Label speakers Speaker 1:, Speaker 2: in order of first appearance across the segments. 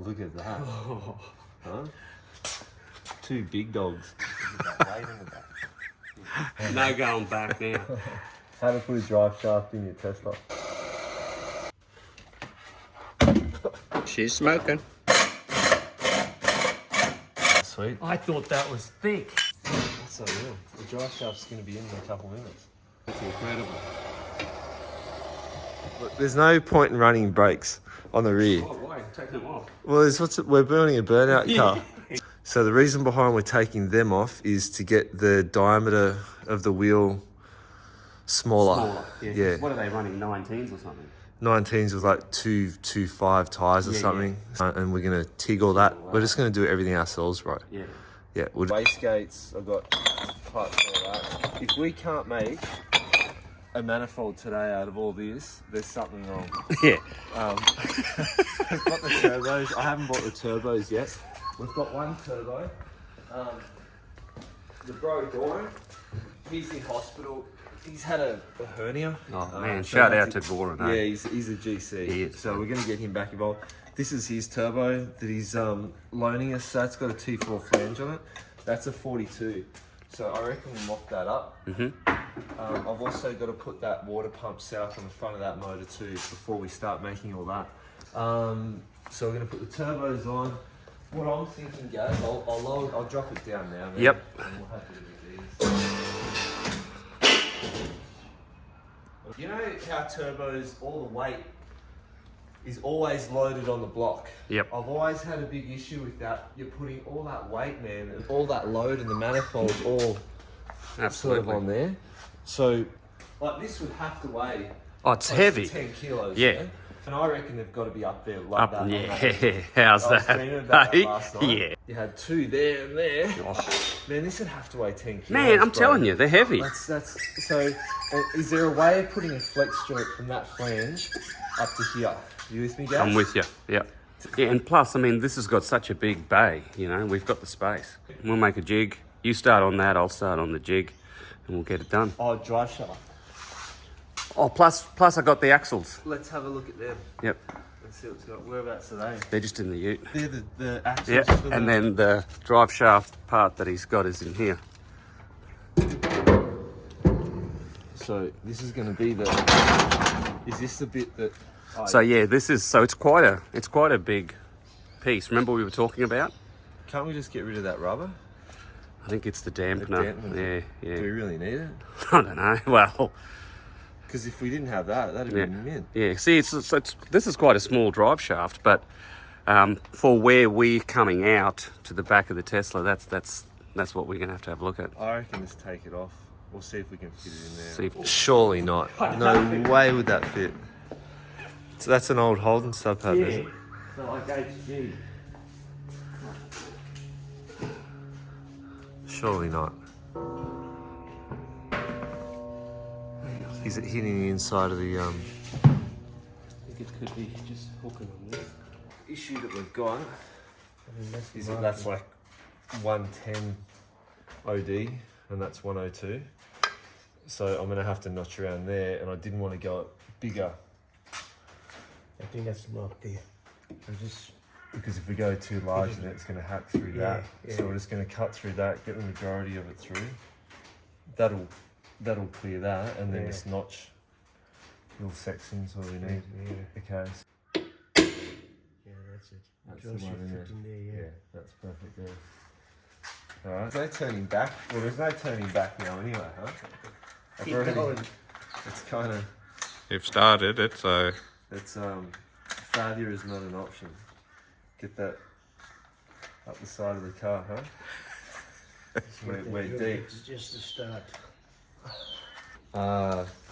Speaker 1: look at that. Huh? Two big dogs.
Speaker 2: No going back now.
Speaker 1: How to put a drive shaft in your Tesla.
Speaker 2: She's smoking.
Speaker 1: Sweet.
Speaker 2: I thought that was thick.
Speaker 1: That's unreal. The drive shaft's going to be in a couple minutes.
Speaker 2: That's incredible.
Speaker 1: Look, there's no point in running brakes on the rear.
Speaker 2: Oh, why? Take them off.
Speaker 1: Well, we're burning a burnout car. So the reason behind we're taking them off is to get the diameter of the wheel smaller. Yeah.
Speaker 2: What are they running? 19s or something?
Speaker 1: 19s with like 225 tyres or something. And we're going to TIG all that. We're just going to do everything ourselves, bro.
Speaker 2: Yeah.
Speaker 1: Yeah. Wastegates, I've got parts for that. If we can't make a manifold today out of all this, there's something wrong.
Speaker 2: Yeah.
Speaker 1: We've got the turbos. I haven't bought the turbos yet. We've got one turbo. The bro Doran, he's in hospital. He's had a hernia.
Speaker 2: Oh man, shout out to Doran.
Speaker 1: Yeah, he's a GC.
Speaker 2: He is.
Speaker 1: So we're going to get him back involved. This is his turbo that he's loaning us. So that's got a T4 flange on it. That's a 42. So I reckon we'll mock that up. I've also got to put that water pump set up on the front of that motor too before we start making all that. So we're going to put the turbos on. What I'm thinking, guys, I'll drop it down now. Man,
Speaker 2: yep.
Speaker 1: And we'll have to do these. You know how turbos, all the weight is always loaded on the block?
Speaker 2: Yep.
Speaker 1: I've always had a big issue with that. You're putting all that weight, man, and all that load and the manifolds all sort of on there. So, like this would have to weigh...
Speaker 2: Oh, it's heavy.
Speaker 1: 10 kilos.
Speaker 2: Yeah.
Speaker 1: And I reckon they've got to be up there like that.
Speaker 2: Yeah, how's
Speaker 1: I was dreaming about that last night.
Speaker 2: Yeah.
Speaker 1: You had two there and there.
Speaker 2: Oh.
Speaker 1: Man, this would have to weigh 10 kilos.
Speaker 2: Man, I'm telling you, they're heavy.
Speaker 1: That's so. Is there a way of putting a flex joint from that flange up to here? You with me, guys?
Speaker 2: I'm with you. Yeah. Yeah, and plus, I mean, this has got such a big bay. You know, we've got the space. We'll make a jig. You start on that. I'll start on the jig, and we'll get it done.
Speaker 1: Oh, drive shaft.
Speaker 2: Oh, plus I got the axles.
Speaker 1: Let's have a look at them.
Speaker 2: Yep.
Speaker 1: Let's see what's got. Whereabouts are they?
Speaker 2: They're just in the ute.
Speaker 1: They're the axles.
Speaker 2: Yeah,
Speaker 1: for
Speaker 2: and then the drive shaft part that he's got is in here.
Speaker 1: So this is going to be the. Is this the bit that?
Speaker 2: So yeah, it's quite a big piece. Remember we were talking about?
Speaker 1: Can't we just get rid of that rubber?
Speaker 2: I think it's the dampener. Yeah.
Speaker 1: Do we really need it?
Speaker 2: I don't know. Well,
Speaker 1: because if we didn't have that, that'd be mint.
Speaker 2: Yeah. See, this is quite a small drive shaft, but for where we're coming out to the back of the Tesla, that's what we're gonna have to have a look at.
Speaker 1: I reckon just take it off. We'll see if we can fit it in there.
Speaker 2: See
Speaker 1: Surely not. No way would that fit. So that's an old Holden sub pad, isn't it?
Speaker 2: So like HG.
Speaker 1: Surely not. Is it hitting the inside of the
Speaker 2: I think it could be just hooking on this.
Speaker 1: issue that we've got? Is that that's like 110 OD and that's 102. So I'm gonna have to notch around there, and I didn't want to go bigger.
Speaker 3: I think that's locked there.
Speaker 1: Because if we go too large, then it's going to hack through that.
Speaker 3: Yeah.
Speaker 1: So we're just going to cut through that, get the majority of it through. That'll clear that, and then just notch little sections where we need. Okay.
Speaker 3: Yeah, that's it.
Speaker 1: That's
Speaker 3: Just
Speaker 1: the one in there.
Speaker 3: fit in there,
Speaker 1: Yeah, that's perfect there. Alright, there's no turning back. Well, there's no turning back now anyway, huh?
Speaker 3: Keep going.
Speaker 1: It's kind of...
Speaker 2: You've started it, so...
Speaker 1: It's, failure is not an option. Get that up the side of the car, huh? We're deep.
Speaker 3: It's just the start.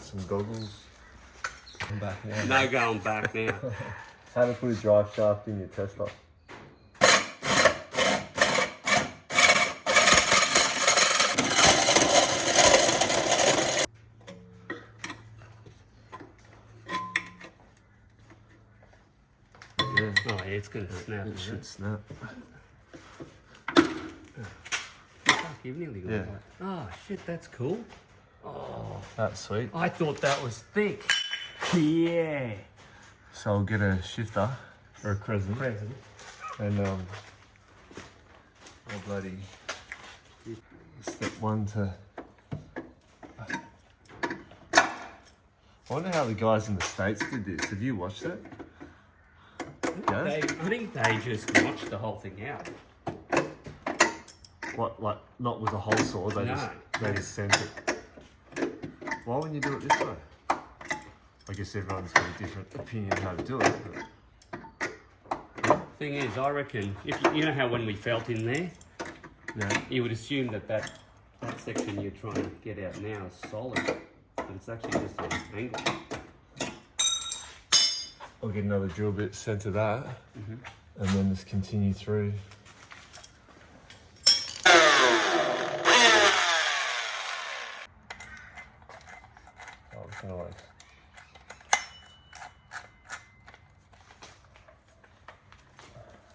Speaker 1: Some goggles. I'm back now.
Speaker 2: No going back now.
Speaker 1: How to put a drive shaft in your Tesla.
Speaker 2: Oh yeah, it's gonna snap.
Speaker 1: It should snap.
Speaker 2: Fuck, you've nearly got
Speaker 1: Yeah.
Speaker 2: it. Oh shit, that's cool. Oh,
Speaker 1: That's sweet.
Speaker 2: I thought that was thick. Yeah.
Speaker 1: So I'll get a shifter or a crescent. And oh bloody step 1 to. I wonder how the guys in the States did this. Have you watched it? Yeah.
Speaker 2: I think they just watched the whole thing out.
Speaker 1: What, like, not with a whole saw, they just sent it. Why wouldn't you do it this way? I guess everyone's got a different opinion how to do it. But...
Speaker 2: Thing is, I reckon, if you know how when we felt in there,
Speaker 1: Yeah.
Speaker 2: you would assume that section you're trying to get out now is solid, but it's actually just an angle.
Speaker 1: I'll get another drill bit sent to that, and then just continue through. Oh, it's gonna like.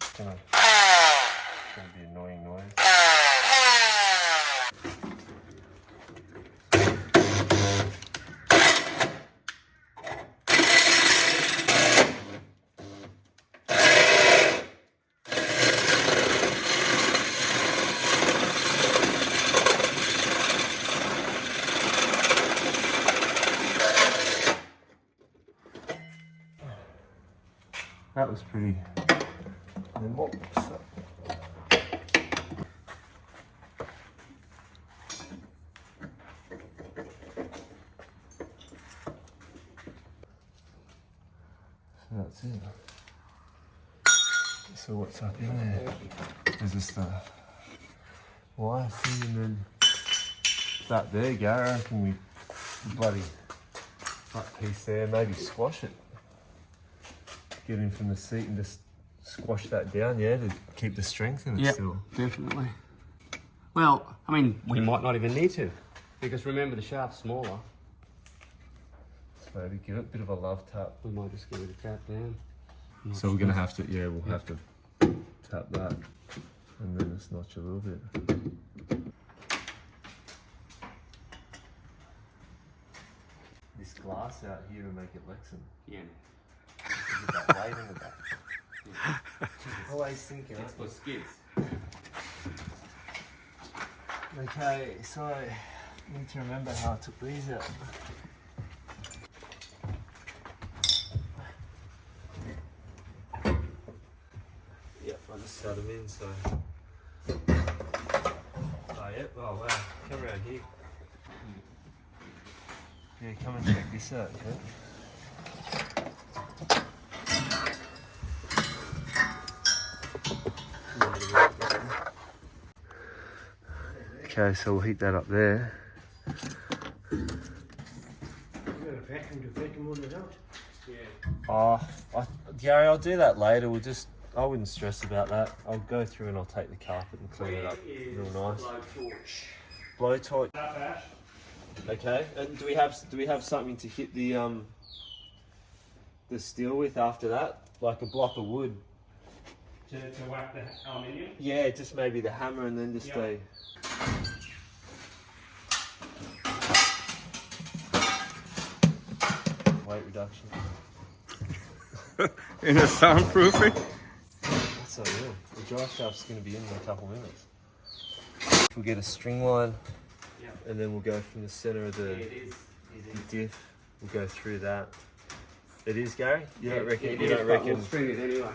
Speaker 1: It's gonna be annoying noise. That was pretty. And then what? So that's it. So what's up in there? There's just a wire thing and then that there, Gary. I reckon we bloody that piece there, maybe squash it. Get in from the seat and just squash that down, yeah, to keep the strength in it still.
Speaker 2: Definitely. Well, I mean, we might not even need to, because remember the shaft's smaller.
Speaker 1: So maybe give it a bit of a love tap.
Speaker 2: We might just give it a tap down.
Speaker 1: So we're gonna have to, we'll have to tap that and then just notch a little bit. This glass out here will make it Lexan.
Speaker 2: Yeah.
Speaker 1: Get that weight in the back. Always thinking.
Speaker 2: It's for skids.
Speaker 1: Okay, so I need to remember how I took these out. Yep, I just set them in, so. Oh, yep, oh wow, come around here. Yeah, come and check this out, okay? Okay, so we'll heat that up there. Gary, I'll do that later. I wouldn't stress about that. I'll go through and I'll take the carpet and clean it up real nice. Blowtorch. Okay, and do we have something to hit the steel with after that? Like a block of wood?
Speaker 2: To whack the aluminium?
Speaker 1: Yeah, just maybe the hammer and then just a... weight reduction.
Speaker 2: In a soundproofing?
Speaker 1: That's unreal. The drive shaft's going to be in a couple minutes. We'll get a string line, and then we'll go from the centre of the diff. We'll go through that. It is, Gary? You don't reckon? You don't reckon?
Speaker 2: We'll string it anyway.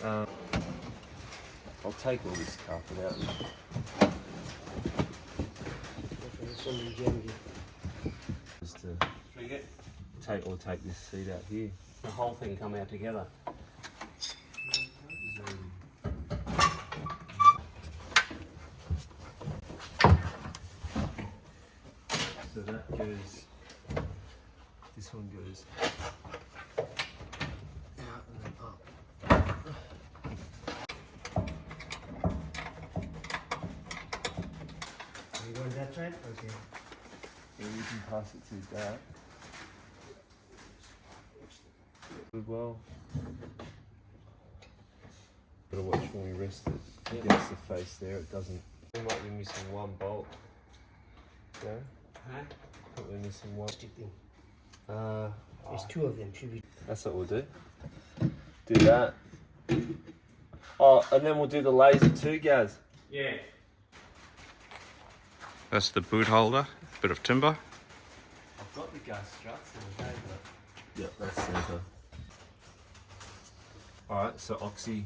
Speaker 1: I'll take all this carpet out. Just to
Speaker 2: String it.
Speaker 1: take this seat out here.
Speaker 2: The whole thing come out together.
Speaker 1: So that goes. This one goes out and then up.
Speaker 3: You going that side? Okay.
Speaker 1: So we can pass it to that. As well. Gotta watch when we rest it against the face there. It doesn't. We might be missing one bolt. Yeah.
Speaker 2: Huh?
Speaker 1: Probably missing one.
Speaker 3: Stick them. There's two of them. Should be.
Speaker 1: That's what we'll do. Do that. Oh, and then we'll do the laser too, Gaz.
Speaker 2: Yeah.
Speaker 4: That's the boot holder, bit of timber.
Speaker 2: I've got the gas struts in the day, but...
Speaker 1: Yep, that's center. Alright, so oxy,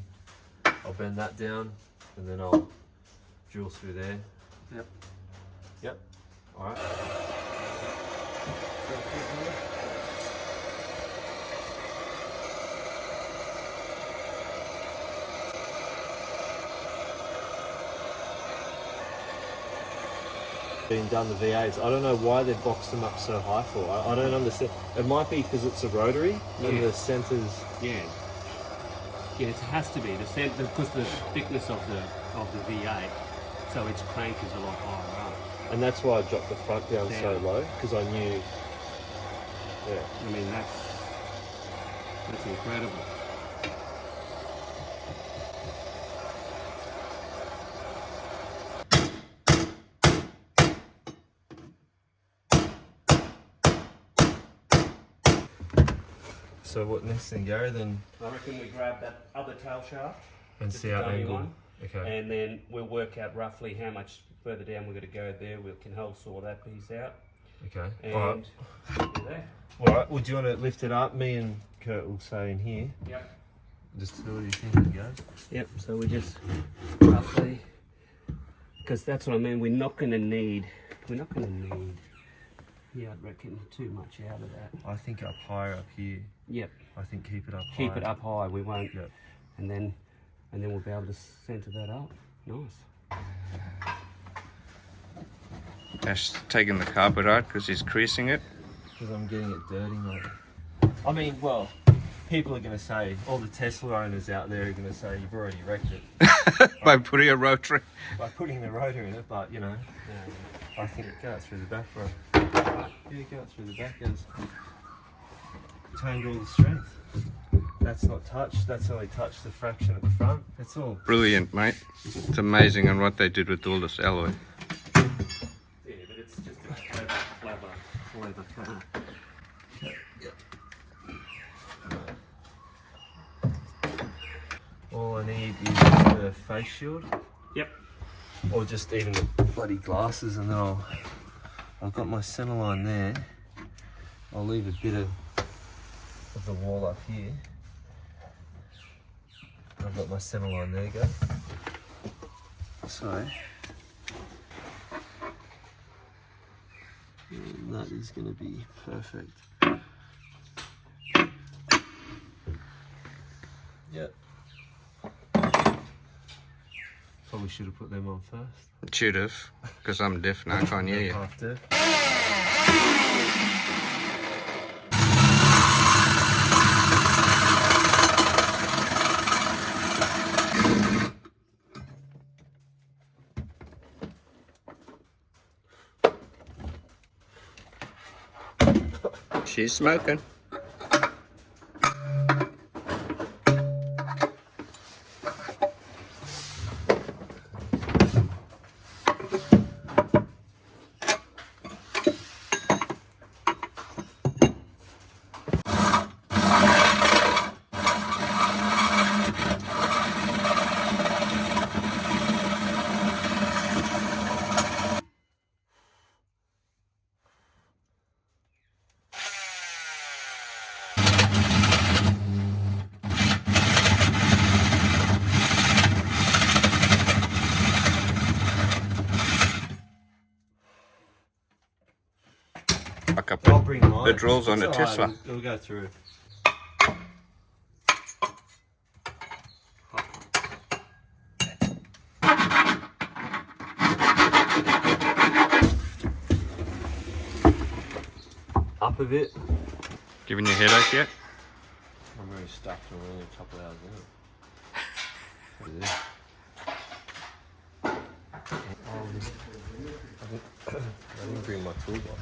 Speaker 1: I'll bend that down and then I'll drill through there.
Speaker 2: Yep.
Speaker 1: Yep. Alright. Being done the V8s, I don't know why they've boxed them up so high for. I don't understand. It might be because it's a rotary and the centers.
Speaker 2: Yeah. Yeah, it has to be because the thickness of the V8, so its crank is a lot higher up.
Speaker 1: And that's why I dropped the front down so low, because I knew. Yeah.
Speaker 2: I mean that's incredible.
Speaker 1: So what next thing, Gary? Then
Speaker 2: I reckon we grab that other tail shaft
Speaker 1: and
Speaker 2: just
Speaker 1: see
Speaker 2: the
Speaker 1: our
Speaker 2: dummy
Speaker 1: angle.
Speaker 2: one,
Speaker 1: Okay.
Speaker 2: and then we'll work out roughly how much further down we're going to go there. We can hole saw that piece out,
Speaker 1: Okay.
Speaker 2: and
Speaker 1: All right.
Speaker 2: do that.
Speaker 1: All right. Well, do you want to lift it up? Me and Kurt will say in here.
Speaker 2: Yep.
Speaker 1: Just see what you think, guys.
Speaker 2: Yep. So we just roughly, because that's what I mean. We're not going to need. Yeah, I'd reckon too much out of that.
Speaker 1: I think up higher up here.
Speaker 2: Yep.
Speaker 1: I think keep it up higher.
Speaker 2: Keep it up high. We won't.
Speaker 1: Yep.
Speaker 2: And then we'll be able to centre that up. Nice.
Speaker 4: Ash taking the carpet out because he's creasing it.
Speaker 1: Because I'm getting it dirty, mate. I mean, well, people are going to say, all the Tesla owners out there are going to say, you've already wrecked it
Speaker 4: By putting a rotary.
Speaker 1: by putting the rotor in it, but, you know, I think go out through the back, bro. Yeah, go out through the back, guys. Retained all the strength. That's not touched, that's only touched the fraction at the front. It's all.
Speaker 4: Brilliant, mate. It's amazing on what they did with all this alloy.
Speaker 2: Yeah, but it's just a clever car.
Speaker 1: All I need is the face shield.
Speaker 2: Yep.
Speaker 1: Or just even the bloody glasses, and then I've got my center line there. I'll leave a bit of the wall up here. I've got my center line there, go. So that is going to be perfect. Yep. Probably should have put them on first.
Speaker 4: It should have, because I'm deaf now, I can't hear you.
Speaker 1: Half deaf.
Speaker 4: She's smoking. Like I
Speaker 1: I'll
Speaker 4: put
Speaker 1: bring mine.
Speaker 4: the drills on the
Speaker 1: It's all
Speaker 4: Tesla.
Speaker 1: right, it'll go through. Up a bit.
Speaker 4: Giving you a headache yet?
Speaker 1: I'm very stuffed for only a couple hours in it. What is this? I didn't bring my toolbox.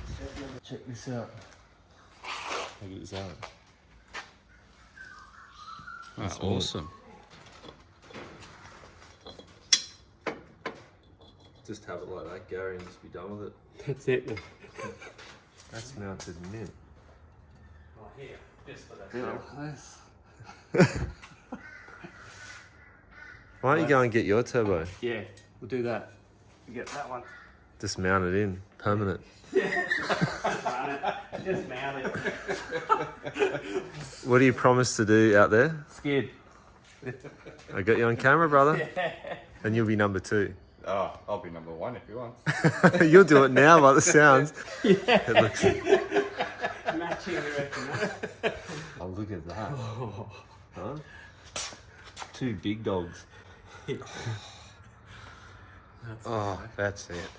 Speaker 1: Check this out. Look at this out.
Speaker 4: That's awesome.
Speaker 1: Just have it like that, Gary, and just be done with it.
Speaker 2: That's it.
Speaker 1: That's mounted mint.
Speaker 2: Oh, here, just for that.
Speaker 1: Yeah, nice. Why don't you go and get your turbo?
Speaker 2: Yeah, we'll do that. We'll get that one.
Speaker 1: Just mount it in, permanent.
Speaker 2: Just mount it.
Speaker 1: What do you promise to do out there?
Speaker 2: Skid.
Speaker 1: I got you on camera, brother. And you'll be number 2.
Speaker 4: Oh, I'll be number 1 if you want.
Speaker 1: You'll do it now by the sounds.
Speaker 2: Yeah.
Speaker 1: It looks...
Speaker 2: Matching, you reckon, huh?
Speaker 1: Oh, look at that. Huh? 2 big dogs.
Speaker 4: That's it.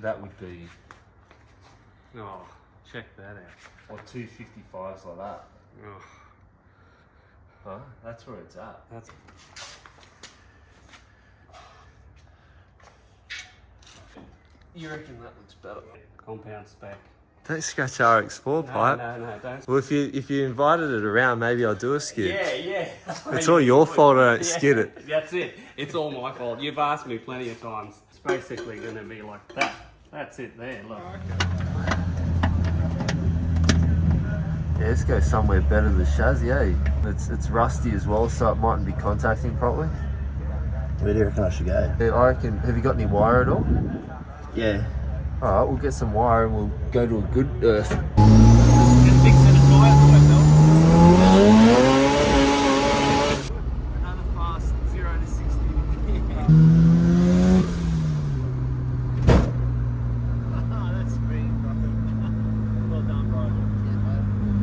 Speaker 1: That would be...
Speaker 2: Oh, check that out.
Speaker 1: Or 255s like that.
Speaker 2: Oh,
Speaker 1: Huh? That's where it's at.
Speaker 2: that's... You reckon that looks better? Compound spec.
Speaker 1: Don't scratch RX4 pipe.
Speaker 2: No, don't.
Speaker 1: Well, if you invited it around, maybe I'll do a skid.
Speaker 2: Yeah.
Speaker 1: It's all your fault I don't skid it.
Speaker 2: That's it. It's all my fault. You've asked me plenty of times. It's basically going to be like that. That's it there, look.
Speaker 1: Yeah, let's go somewhere better than Shazzy, eh? It's rusty as well, so it mightn't be contacting properly.
Speaker 3: Where do you reckon I should go?
Speaker 1: Yeah, I reckon, have you got any wire at all?
Speaker 3: Yeah.
Speaker 1: Alright, we'll get some wire and we'll go to a good earth.
Speaker 2: Get a big set of tyres.